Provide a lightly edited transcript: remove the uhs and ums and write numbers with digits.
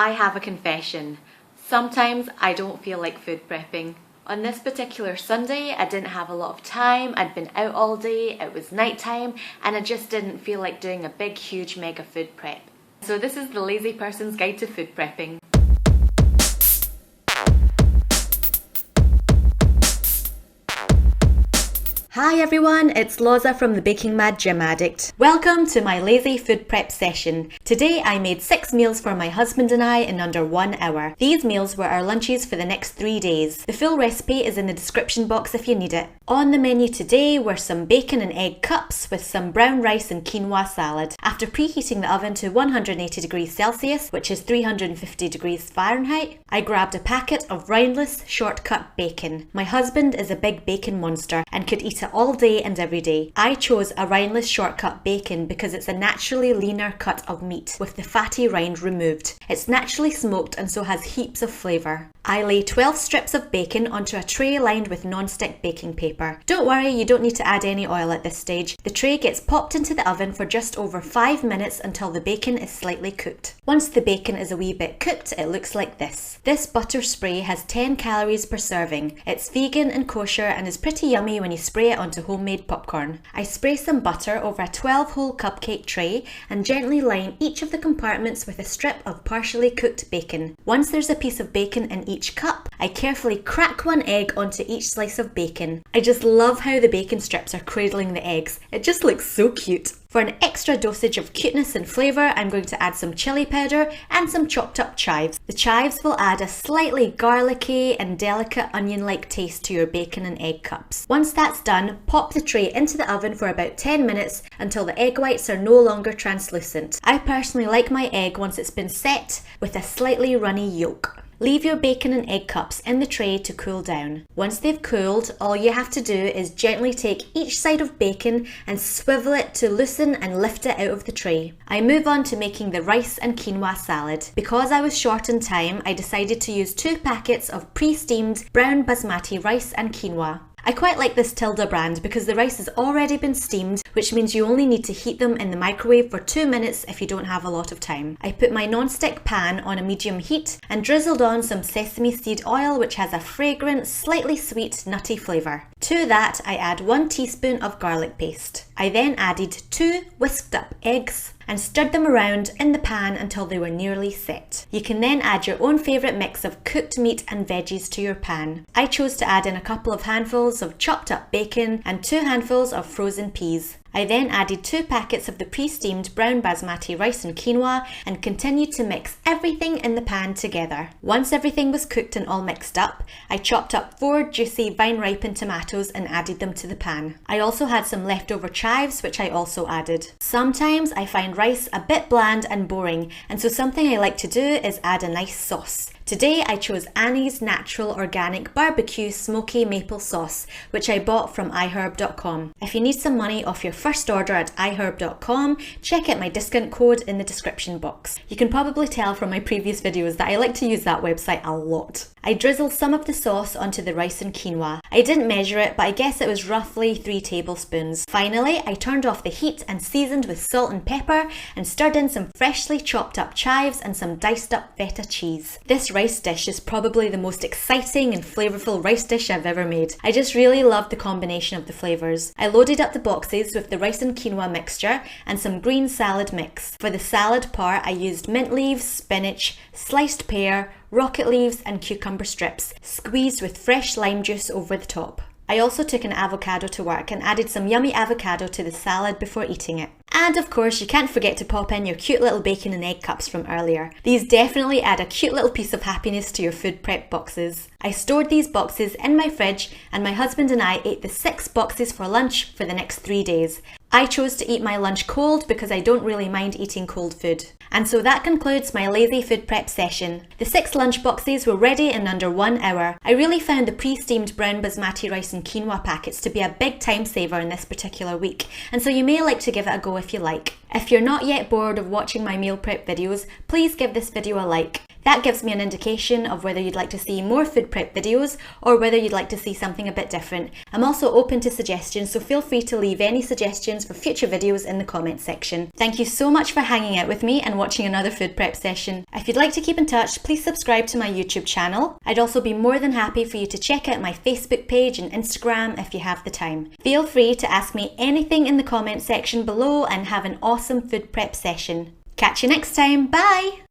I have a confession. Sometimes I don't feel like food prepping. On this particular Sunday, I didn't have a lot of time, I'd been out all day, it was night time, and I just didn't feel like doing a big, huge, mega food prep. So this is the lazy person's guide to food prepping. Hi everyone, it's Lozza from the Baking Mad Gym Addict. Welcome to my lazy food prep session. Today I made 6 meals for my husband and I in under 1 hour. These meals were our lunches for the next 3 days. The full recipe is in the description box if you need it. On the menu today were some bacon and egg cups with some brown rice and quinoa salad. After preheating the oven to 180 degrees Celsius, which is 350 degrees Fahrenheit, I grabbed a packet of rindless shortcut bacon. My husband is a big bacon monster and could eat it all day and every day. I chose a rindless shortcut bacon because it's a naturally leaner cut of meat with the fatty rind removed. It's naturally smoked and so has heaps of flavour. I lay 12 strips of bacon onto a tray lined with non-stick baking paper. Don't worry, you don't need to add any oil at this stage. The tray gets popped into the oven for just over 5 minutes until the bacon is slightly cooked. Once the bacon is a wee bit cooked, it looks like this. This butter spray has 10 calories per serving. It's vegan and kosher and is pretty yummy when you spray it onto homemade popcorn. I spray some butter over a 12-hole cupcake tray and gently line each of the compartments with a strip of partially cooked bacon. Once there's a piece of bacon in each cup, I carefully crack 1 egg onto each slice of bacon. I just love how the bacon strips are cradling the eggs. It just looks so cute. For an extra dosage of cuteness and flavour, I'm going to add some chilli powder and some chopped up chives. The chives will add a slightly garlicky and delicate onion-like taste to your bacon and egg cups. Once that's done, pop the tray into the oven for about 10 minutes until the egg whites are no longer translucent. I personally like my egg once it's been set with a slightly runny yolk. Leave your bacon and egg cups in the tray to cool down. Once they've cooled, all you have to do is gently take each side of bacon and swivel it to loosen and lift it out of the tray. I move on to making the rice and quinoa salad. Because I was short on time, I decided to use 2 packets of pre-steamed brown basmati rice and quinoa. I quite like this Tilda brand because the rice has already been steamed, which means you only need to heat them in the microwave for 2 minutes if you don't have a lot of time. I put my non-stick pan on a medium heat and drizzled on some sesame seed oil, which has a fragrant, slightly sweet, nutty flavour. To that, I add 1 teaspoon of garlic paste. I then added 2 whisked up eggs and stirred them around in the pan until they were nearly set. You can then add your own favourite mix of cooked meat and veggies to your pan. I chose to add in a couple of handfuls of chopped up bacon and 2 handfuls of frozen peas. I then added 2 packets of the pre-steamed brown basmati rice and quinoa and continued to mix everything in the pan together. Once everything was cooked and all mixed up, I chopped up 4 juicy vine-ripened tomatoes and added them to the pan. I also had some leftover chives, which I also added. Sometimes I find rice a bit bland and boring, and so something I like to do is add a nice sauce. Today I chose Annie's Natural Organic Barbecue Smoky Maple Sauce, which I bought from iherb.com. If you need some money off your first order at iherb.com, check out my discount code in the description box. You can probably tell from my previous videos that I like to use that website a lot. I drizzled some of the sauce onto the rice and quinoa. I didn't measure it, but I guess it was roughly 3 tablespoons. Finally, I turned off the heat and seasoned with salt and pepper and stirred in some freshly chopped up chives and some diced up feta cheese. This rice dish is probably the most exciting and flavourful rice dish I've ever made. I just really loved the combination of the flavours. I loaded up the boxes with the rice and quinoa mixture and some green salad mix. For the salad part, I used mint leaves, spinach, sliced pear, rocket leaves and cucumber strips, squeezed with fresh lime juice over the top. I also took an avocado to work and added some yummy avocado to the salad before eating it. And of course, you can't forget to pop in your cute little bacon and egg cups from earlier. These definitely add a cute little piece of happiness to your food prep boxes. I stored these boxes in my fridge and my husband and I ate the 6 boxes for lunch for the next 3 days. I chose to eat my lunch cold because I don't really mind eating cold food. And so that concludes my lazy food prep session. The 6 lunch boxes were ready in under 1 hour. I really found the pre-steamed brown basmati rice and quinoa packets to be a big time saver in this particular week, and so you may like to give it a go if you like. If you're not yet bored of watching my meal prep videos, please give this video a like. That gives me an indication of whether you'd like to see more food prep videos or whether you'd like to see something a bit different. I'm also open to suggestions, so feel free to leave any suggestions for future videos in the comments section. Thank you so much for hanging out with me and watching another food prep session. If you'd like to keep in touch, please subscribe to my YouTube channel. I'd also be more than happy for you to check out my Facebook page and Instagram if you have the time. Feel free to ask me anything in the comments section below and have an awesome food prep session. Catch you next time. Bye!